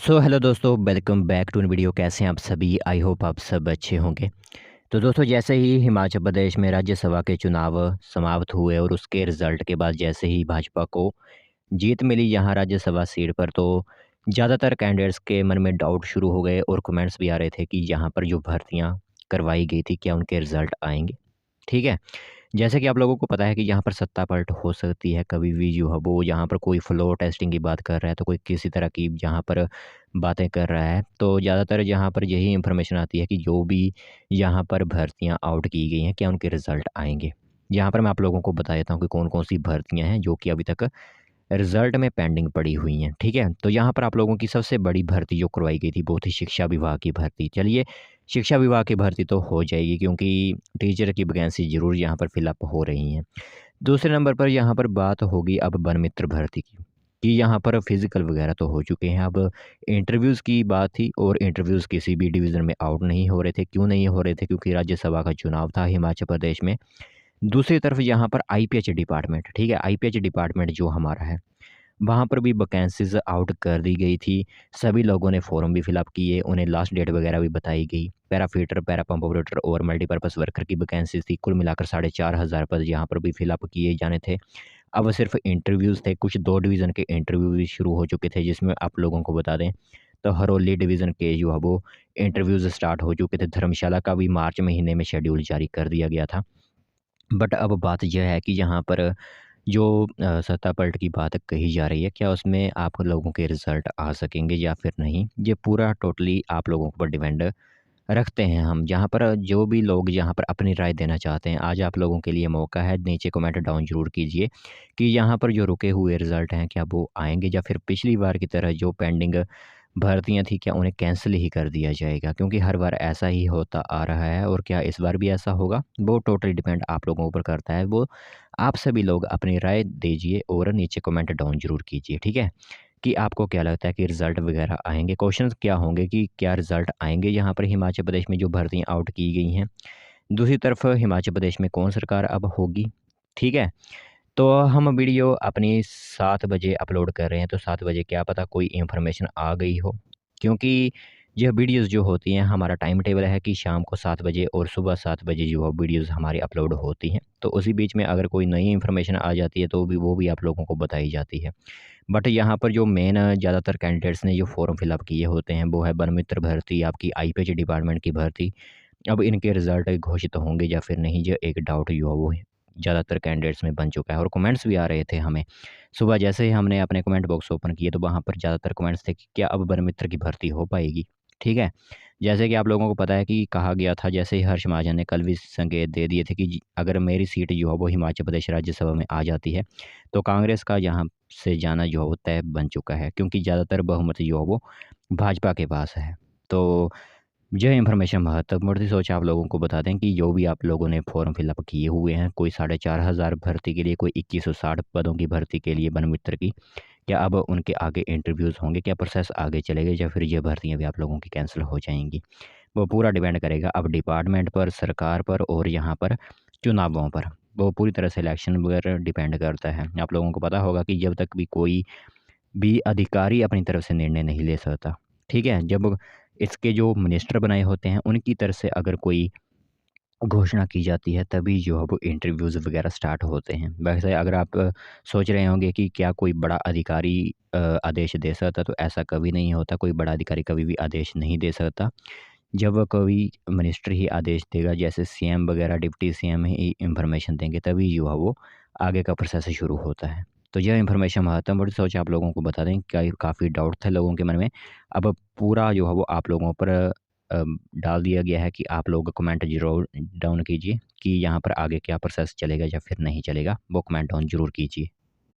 Hello दोस्तों, welcome back to video. कैसे हैं आप सभी? आई होप आप सब अच्छे होंगे। तो दोस्तों, जैसे ही हिमाचल प्रदेश में राज्यसभा के चुनाव समाप्त हुए और उसके रिज़ल्ट के बाद जैसे ही भाजपा को जीत मिली यहाँ राज्यसभा सीट पर, तो ज़्यादातर कैंडिडेट्स के मन में डाउट शुरू हो गए और कमेंट्स भी आ रहे थे कि यहाँ पर जो भर्तियाँ करवाई गई थी, क्या उनके रिज़ल्ट आएँगे? ठीक है। जैसे कि आप लोगों को पता है कि यहाँ पर सत्ता पलट हो सकती है कभी भी, जो है वो यहाँ पर कोई फ्लोर टेस्टिंग की बात कर रहा है, तो कोई किसी तरह की यहाँ पर बातें कर रहा है। तो ज़्यादातर यहाँ पर यही इन्फॉर्मेशन आती है कि जो भी यहाँ पर भर्तियाँ आउट की गई हैं, क्या उनके रिज़ल्ट आएँगे। यहाँ पर मैं आप लोगों को बता देता हूँ कि कौन-कौन सी भर्तियाँ हैं जो कि अभी तक रिज़ल्ट में पेंडिंग पड़ी हुई हैं, ठीक है? तो यहाँ पर आप लोगों की सबसे बड़ी भर्ती जो करवाई गई थी वो थी शिक्षा विभाग की भर्ती। चलिए, शिक्षा विभाग की भर्ती तो हो जाएगी क्योंकि टीचर की वैकेंसी ज़रूर यहाँ पर फ़िल अप हो रही हैं। दूसरे नंबर पर यहाँ पर बात होगी अब वन मित्र भर्ती की, कि यहाँ पर फ़िज़िकल वगैरह तो हो चुके हैं। अब इंटरव्यूज़ की बात थी और इंटरव्यूज़ किसी भी डिवीज़न में आउट नहीं हो रहे थे। क्यों नहीं हो रहे थे? क्योंकि राज्यसभा का चुनाव था हिमाचल प्रदेश में। दूसरी तरफ यहाँ पर आईपीएच डिपार्टमेंट, ठीक है? आईपीएच डिपार्टमेंट जो हमारा है, वहाँ पर भी वैकेंसीज़ आउट कर दी गई थी। सभी लोगों ने फ़ॉर्म भी फ़िल-अप किए, उन्हें लास्ट डेट वगैरह भी बताई गई। पैरा फ़िटर, पैरा पंप ऑपरेटर और मल्टीपर्पज़ वर्कर की वैकेंसीज़ थी। कुल मिलाकर 4,500 पद यहाँ पर भी फ़िल-अप किए जाने थे। अब सिर्फ़ इंटरव्यूज़ थे, कुछ 2 डिवीज़न के इंटरव्यू भी शुरू हो चुके थे, जिसमें आप लोगों को बता दें, तो हरोली डिवीज़न के जो है वो इंटरव्यूज़ स्टार्ट हो चुके थे। धर्मशाला का भी मार्च महीने में शेड्यूल जारी कर दिया गया था। बट अब बात यह है कि यहाँ पर जो सत्ता पलट की बात कही जा रही है, क्या उसमें आप लोगों के रिज़ल्ट आ सकेंगे या फिर नहीं? ये पूरा टोटली आप लोगों के ऊपर डिपेंड रखते हैं हम। यहाँ पर जो भी लोग यहाँ पर अपनी राय देना चाहते हैं, आज आप लोगों के लिए मौका है, नीचे कमेंट डाउन ज़रूर कीजिए कि यहाँ पर जो रुके हुए रिज़ल्ट हैं, क्या वो आएँगे या फिर पिछली बार की तरह जो पेंडिंग भर्तियाँ थी, क्या उन्हें कैंसल ही कर दिया जाएगा? क्योंकि हर बार ऐसा ही होता आ रहा है और क्या इस बार भी ऐसा होगा? वो टोटली डिपेंड आप लोगों के ऊपर करता है। वो आप सभी लोग अपनी राय दीजिए और नीचे कमेंट डाउन ज़रूर कीजिए, ठीक है? कि आपको क्या लगता है कि रिज़ल्ट वगैरह आएँगे? क्वेश्चंस क्या होंगे कि क्या रिज़ल्ट आएँगे यहाँ पर हिमाचल प्रदेश में जो भर्तियाँ आउट की गई हैं? दूसरी तरफ हिमाचल प्रदेश में कौन सरकार अब होगी? ठीक है? तो हम वीडियो अपनी 7 बजे अपलोड कर रहे हैं, तो 7 बजे क्या पता कोई इन्फॉर्मेशन आ गई हो। क्योंकि यह वीडियोज़ जो होती हैं, हमारा टाइम टेबल है कि शाम को 7 बजे और सुबह 7 बजे जो वीडियोज़ हमारी अपलोड होती हैं। तो उसी बीच में अगर कोई नई इन्फॉर्मेशन आ जाती है, तो भी वो भी आप लोगों को बताई जाती है। बट यहाँ पर जो मेन ज़्यादातर कैंडिडेट्स ने जो फॉर्म फिलअप किए होते हैं, वो है वन मित्र भर्ती, आपकी आईपीएच डिपार्टमेंट की भर्ती। अब इनके रिज़ल्ट घोषित होंगे या फिर नहीं, ये एक डाउट जो है वो ज़्यादातर कैंडिडेट्स में बन चुका है और कमेंट्स भी आ रहे थे हमें। सुबह जैसे ही हमने अपने कमेंट बॉक्स ओपन किए, तो वहाँ पर ज़्यादातर कमेंट्स थे कि क्या अब वन मित्र की भर्ती हो पाएगी? ठीक है? जैसे कि आप लोगों को पता है कि कहा गया था, जैसे ही हर्ष महाजन ने कल भी संकेत दे दिए थे कि अगर मेरी सीट जो है वो हिमाचल प्रदेश राज्यसभा में आ जाती है, तो कांग्रेस का यहाँ से जाना जो है वो तय बन चुका है, क्योंकि ज़्यादातर बहुमत जो है वो भाजपा के पास है। तो यह इन्फॉर्मेशन महत्वपूर्ण थी, सोचा आप लोगों को बता दें कि जो भी आप लोगों ने फॉर्म फिलअप किए हुए हैं, कोई 4,500 भर्ती के लिए, कोई 2160 पदों की भर्ती के लिए वन मित्र की, क्या अब उनके आगे इंटरव्यूज़ होंगे? क्या प्रोसेस आगे चलेगा या फिर ये भर्तियाँ भी आप लोगों की कैंसिल हो जाएँगी? वो पूरा डिपेंड करेगा अब डिपार्टमेंट पर, सरकार पर और यहाँ पर चुनावों पर। वो पूरी तरह से इलेक्शन वगैरह डिपेंड करता है। आप लोगों को पता होगा कि जब तक भी कोई भी अधिकारी अपनी तरफ से निर्णय नहीं ले सकता, ठीक है? जब इसके जो मिनिस्टर बनाए होते हैं, उनकी तरफ से अगर कोई घोषणा की जाती है, तभी जो है वो इंटरव्यूज़ वगैरह स्टार्ट होते हैं। वैसे अगर आप सोच रहे होंगे कि क्या कोई बड़ा अधिकारी आदेश दे सकता है, तो ऐसा कभी नहीं होता। कोई बड़ा अधिकारी कभी भी आदेश नहीं दे सकता। जब कोई मिनिस्टर ही आदेश देगा, जैसे सीएम वगैरह, डिप्टी सीएम ही इन्फॉर्मेशन देंगे, तभी जो है वो आगे का प्रोसेस शुरू होता है। तो यह इन्फॉर्मेशन महत्वपूर्ण सोच आप लोगों को बता दें, क्या काफ़ी डाउट थे लोगों के मन में। अब पूरा जो है वो आप लोगों पर डाल दिया गया है कि आप लोग कमेंट ज़रूर डाउन कीजिए कि यहाँ पर आगे क्या प्रोसेस चलेगा या फिर नहीं चलेगा, वो कमेंट डाउन ज़रूर कीजिए।